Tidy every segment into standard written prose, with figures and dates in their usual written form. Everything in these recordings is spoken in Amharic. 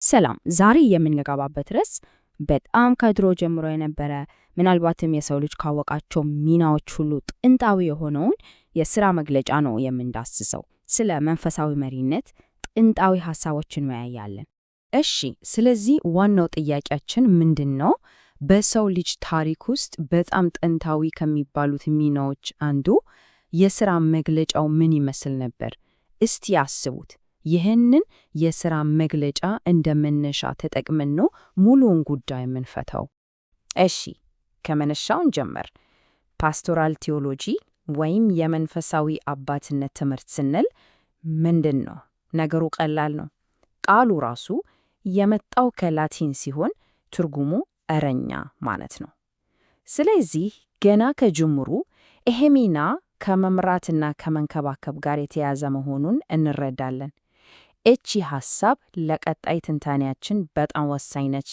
ሰላም፣ ዛሬ የምንገባበት ርዕስ በጣም ከድሮ ጀምሮ የነበረ ምናልባትም የሰው ልጅ ካወቃቸው ሚናዎች ሁሉ ጥንታዊ የሆነውን የሥራ መግለጫ ነው የምንዳስሰው። ስለ መንፈሳዊ መሪነት ጥንታዊ ሐሳቦችን እንወያያለን። እሺ፣ ስለዚህ ዋናው ጥያቄያችን ምንድን ነው? በሰው ልጅ ታሪክ ውስጥ በጣም ጥንታዊ ከሚባሉት ሚናዎች አንዱ የሥራ መግለጫው ምን ይመስል ነበር? እስቲ ያስቡት። ይህንን የሥራ መግለጫ እንደ መነሻ ተጠቅመን ነው ሙሉውን ጉዳይ የምንፈታው። እሺ፣ ከመነሻው እንጀምር። ፓስቶራል ቴዎሎጂ ወይም የመንፈሳዊ አባትነት ትምህርት ስንል ምንድን ነው? ነገሩ ቀላል ነው። ቃሉ ራሱ የመጣው ከላቲን ሲሆን ትርጉሙ እረኛ ማለት ነው። ስለዚህ ገና ከጅምሩ ይሄ ሚና ከመምራትና ከመንከባከብ ጋር የተያያዘ መሆኑን እንረዳለን። እቺ ሐሳብ ለቀጣይ ትንታኔያችን በጣም ወሳኝ ነች።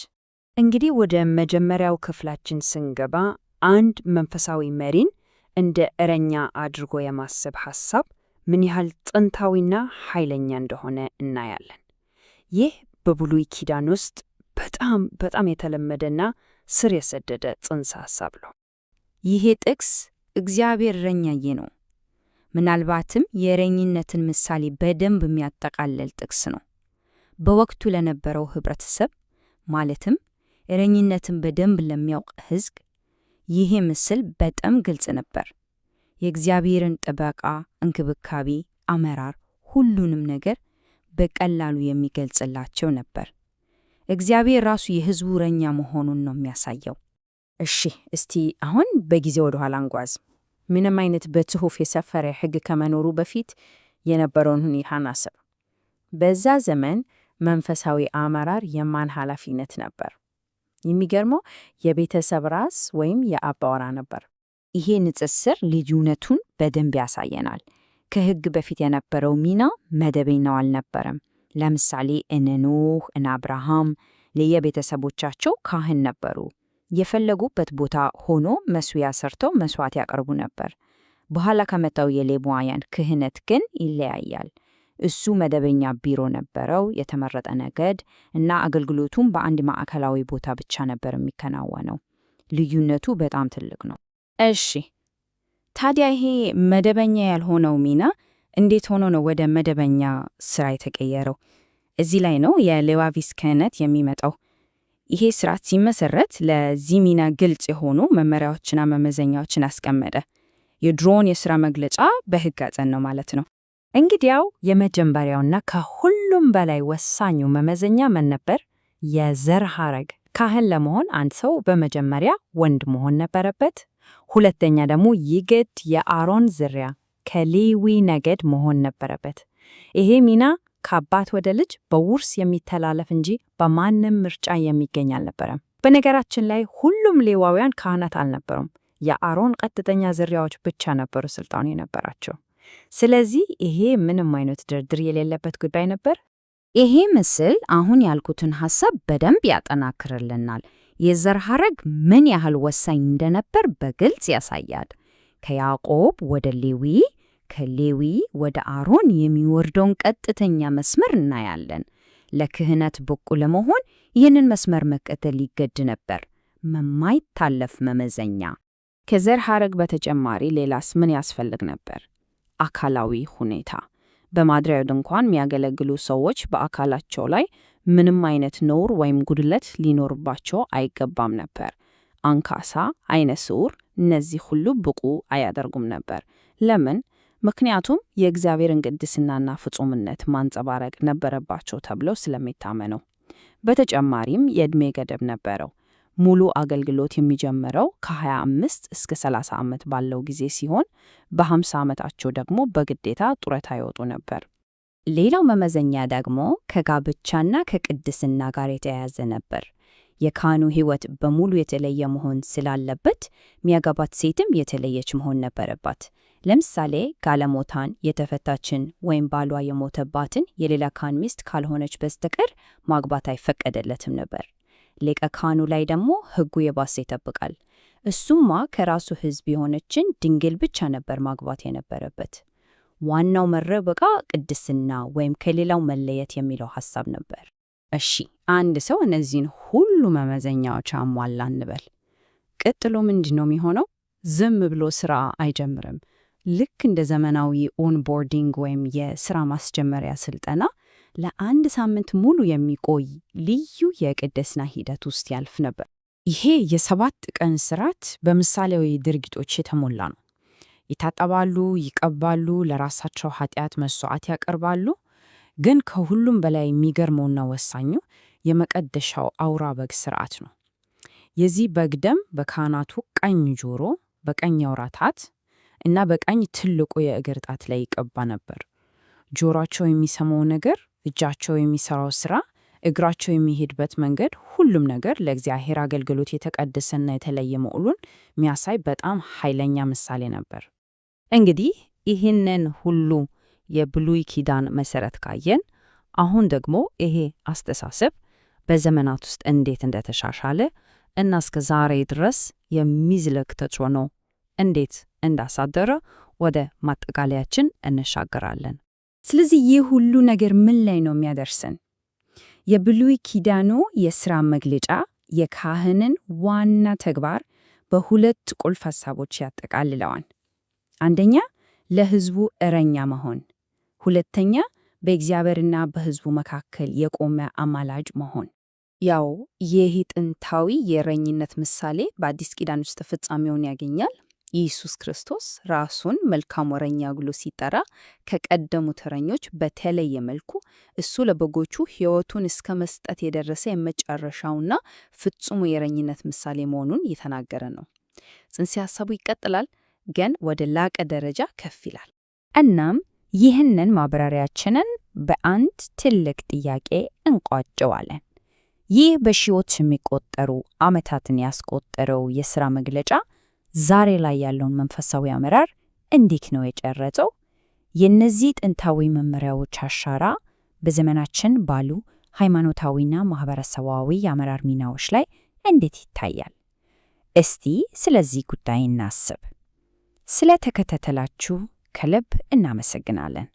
እንግዲህ ወደ መጀመሪያው ክፍላችን ስንገባ አንድ መንፈሳዊ መሪን እንደ እረኛ አድርጎ የማሰብ ሐሳብ ምን ያህል ጥንታዊና ኃይለኛ እንደሆነ እናያለን። ይህ በብሉይ ኪዳን ውስጥ በጣም የተለመደና ስር የሰደደ ጽንሰ ሐሳብ ነው። ይሄ ጥቅስ እግዚአብሔር እረኛዬ ነው፣ ምናልባትም የእረኝነትን ምሳሌ በደንብ የሚያጠቃልል ጥቅስ ነው። በወቅቱ ለነበረው ህብረተሰብ ማለትም እረኝነትን በደንብ ለሚያውቅ ሕዝብ ይሄ ምስል በጣም ግልጽ ነበር። የእግዚአብሔርን ጥበቃ፣ እንክብካቤ፣ አመራር፣ ሁሉንም ነገር በቀላሉ የሚገልጽላቸው ነበር። እግዚአብሔር ራሱ የሕዝቡ እረኛ መሆኑን ነው የሚያሳየው። እሺ፣ እስቲ አሁን በጊዜ ወደ ኋላ እንጓዝ። ምንም አይነት በጽሑፍ የሰፈረ ሕግ ከመኖሩ በፊት የነበረውን ሁኔታ እናስብ። በዛ ዘመን መንፈሳዊ አመራር የማን ኃላፊነት ነበር? የሚገርመው የቤተሰብ ራስ ወይም የአባወራ ነበር። ይሄ ንጽጽር ልዩነቱን በደንብ ያሳየናል። ከሕግ በፊት የነበረው ሚና መደበኛው አልነበረም። ለምሳሌ እነ ኖህ እና አብርሃም ለየቤተሰቦቻቸው ካህን ነበሩ። የፈለጉበት ቦታ ሆኖ መስዋዕት ሰርተው መስዋዕት ያቀርቡ ነበር። በኋላ ከመጣው የሌዋውያን ክህነት ግን ይለያያል። እሱ መደበኛ ቢሮ ነበረው፣ የተመረጠ ነገድ እና አገልግሎቱም በአንድ ማዕከላዊ ቦታ ብቻ ነበር የሚከናወነው። ልዩነቱ በጣም ትልቅ ነው። እሺ፣ ታዲያ ይሄ መደበኛ ያልሆነው ሚና እንዴት ሆኖ ነው ወደ መደበኛ ስራ የተቀየረው? እዚህ ላይ ነው የሌዋዊስ ክህነት የሚመጣው። ይሄ ስርዓት ሲመሰረት ለዚህ ሚና ግልጽ የሆኑ መመሪያዎችና መመዘኛዎችን አስቀመጠ። የድሮውን የሥራ መግለጫ በሕግ አጸናው ማለት ነው። እንግዲያው የመጀመሪያውና ከሁሉም በላይ ወሳኙ መመዘኛ ምን ነበር? የዘር ሐረግ። ካህን ለመሆን አንድ ሰው በመጀመሪያ ወንድ መሆን ነበረበት። ሁለተኛ ደግሞ ይግድ የአሮን ዝርያ ከሌዊ ነገድ መሆን ነበረበት። ይሄ ሚና ከአባት ወደ ልጅ በውርስ የሚተላለፍ እንጂ በማንም ምርጫ የሚገኝ አልነበረም። በነገራችን ላይ ሁሉም ሌዋውያን ካህናት አልነበሩም። የአሮን ቀጥተኛ ዝርያዎች ብቻ ነበሩ ስልጣኑ የነበራቸው። ስለዚህ ይሄ ምንም አይነት ድርድር የሌለበት ጉዳይ ነበር። ይሄ ምስል አሁን ያልኩትን ሐሳብ በደንብ ያጠናክርልናል። የዘር ሐረግ ምን ያህል ወሳኝ እንደነበር በግልጽ ያሳያል። ከያዕቆብ ወደ ሌዊ፣ ከሌዊ ወደ አሮን የሚወርደውን ቀጥተኛ መስመር እናያለን። ለክህነት ብቁ ለመሆን ይህንን መስመር መከተል ይገድ ነበር፣ የማይታለፍ መመዘኛ። ከዘር ሐረግ በተጨማሪ ሌላስ ምን ያስፈልግ ነበር? አካላዊ ሁኔታ። በማደሪያው ድንኳን የሚያገለግሉ ሰዎች በአካላቸው ላይ ምንም አይነት ነውር ወይም ጉድለት ሊኖርባቸው አይገባም ነበር። አንካሳ፣ አይነ ስውር፣ እነዚህ ሁሉ ብቁ አያደርጉም ነበር። ለምን? ምክንያቱም የእግዚአብሔርን ቅድስናና ፍጹምነት ማንጸባረቅ ነበረባቸው ተብለው ስለሚታመነው። በተጨማሪም የዕድሜ ገደብ ነበረው። ሙሉ አገልግሎት የሚጀምረው ከ25 እስከ 30 ዓመት ባለው ጊዜ ሲሆን በ50 ዓመታቸው ደግሞ በግዴታ ጡረታ ይወጡ ነበር። ሌላው መመዘኛ ደግሞ ከጋብቻና ከቅድስና ጋር የተያያዘ ነበር። የካህኑ ሕይወት በሙሉ የተለየ መሆን ስላለበት የሚያገባት ሴትም የተለየች መሆን ነበረባት። ለምሳሌ ጋለሞታን፣ የተፈታችን ወይም ባሏ የሞተባትን የሌላ ካህን ሚስት ካልሆነች በስተቀር ማግባት አይፈቀደለትም ነበር። ሊቀ ካህኑ ላይ ደግሞ ሕጉ የባሰ ይጠብቃል። እሱማ ከራሱ ሕዝብ የሆነችን ድንግል ብቻ ነበር ማግባት የነበረበት። ዋናው መረበቃ ቅድስና ወይም ከሌላው መለየት የሚለው ሐሳብ ነበር። እሺ አንድ ሰው እነዚህን ሁሉ መመዘኛዎች አሟላ እንበል። ቀጥሎ ምንድን ነው የሚሆነው? ዝም ብሎ ስራ አይጀምርም። ልክ እንደ ዘመናዊ ኦንቦርዲንግ ወይም የስራ ማስጀመሪያ ስልጠና ለአንድ ሳምንት ሙሉ የሚቆይ ልዩ የቅድስና ሂደት ውስጥ ያልፍ ነበር። ይሄ የ7 ቀን ስርዓት በምሳሌያዊ ድርጊቶች የተሞላ ነው። ይታጠባሉ፣ ይቀባሉ፣ ለራሳቸው ኃጢአት መስዋዕት ያቀርባሉ። ግን ከሁሉም በላይ የሚገርመውና ወሳኙ የመቀደሻው አውራ በግ ስርዓት ነው። የዚህ በግ ደም በካህናቱ ቀኝ ጆሮ፣ በቀኝ አውራ ጣት እና በቀኝ ትልቁ የእግር ጣት ላይ ይቀባ ነበር። ጆሮአቸው የሚሰማው ነገር፣ እጃቸው የሚሰራው ስራ፣ እግራቸው የሚሄድበት መንገድ፣ ሁሉም ነገር ለእግዚአብሔር አገልግሎት የተቀደሰና የተለየ መሆኑን የሚያሳይ በጣም ኃይለኛ ምሳሌ ነበር። እንግዲህ ይህንን ሁሉ የብሉይ ኪዳን መሰረት ካየን፣ አሁን ደግሞ ይሄ አስተሳሰብ በዘመናት ውስጥ እንዴት እንደተሻሻለ እና እስከ ዛሬ ድረስ የሚዝለቅ ተጽዕኖ እንዴት እንዳሳደረ ወደ ማጠቃለያችን እንሻገራለን። ስለዚህ ይህ ሁሉ ነገር ምን ላይ ነው የሚያደርሰን? የብሉይ ኪዳኑ የሥራ መግለጫ የካህንን ዋና ተግባር በሁለት ቁልፍ ሐሳቦች ያጠቃልለዋል። አንደኛ፣ ለሕዝቡ እረኛ መሆን፣ ሁለተኛ፣ በእግዚአብሔርና በሕዝቡ መካከል የቆመ አማላጅ መሆን። ያው ይህ ጥንታዊ የእረኝነት ምሳሌ በአዲስ ኪዳን ውስጥ ፍጻሜውን ያገኛል። ኢየሱስ ክርስቶስ ራሱን መልካም እረኛ ብሎ ሲጠራ ከቀደሙት እረኞች በተለየ መልኩ እሱ ለበጎቹ ሕይወቱን እስከ መስጠት የደረሰ የመጨረሻውና ፍጹሙ የእረኝነት ምሳሌ መሆኑን እየተናገረ ነው። ጽንሰ ሐሳቡ ይቀጥላል፣ ግን ወደ ላቀ ደረጃ ከፍ ይላል። እናም ይህንን ማብራሪያችንን በአንድ ትልቅ ጥያቄ እንቋጨዋለን። ይህ በሺዎች የሚቆጠሩ ዓመታትን ያስቆጠረው የሥራ መግለጫ ዛሬ ላይ ያለውን መንፈሳዊ አመራር እንዴት ነው የጨረጸው? የእነዚህ ጥንታዊ መመሪያዎች አሻራ በዘመናችን ባሉ ሃይማኖታዊና ማህበረሰባዊ የአመራር ሚናዎች ላይ እንዴት ይታያል? እስቲ ስለዚህ ጉዳይ እናስብ። ስለተከታተላችሁ ከልብ እናመሰግናለን።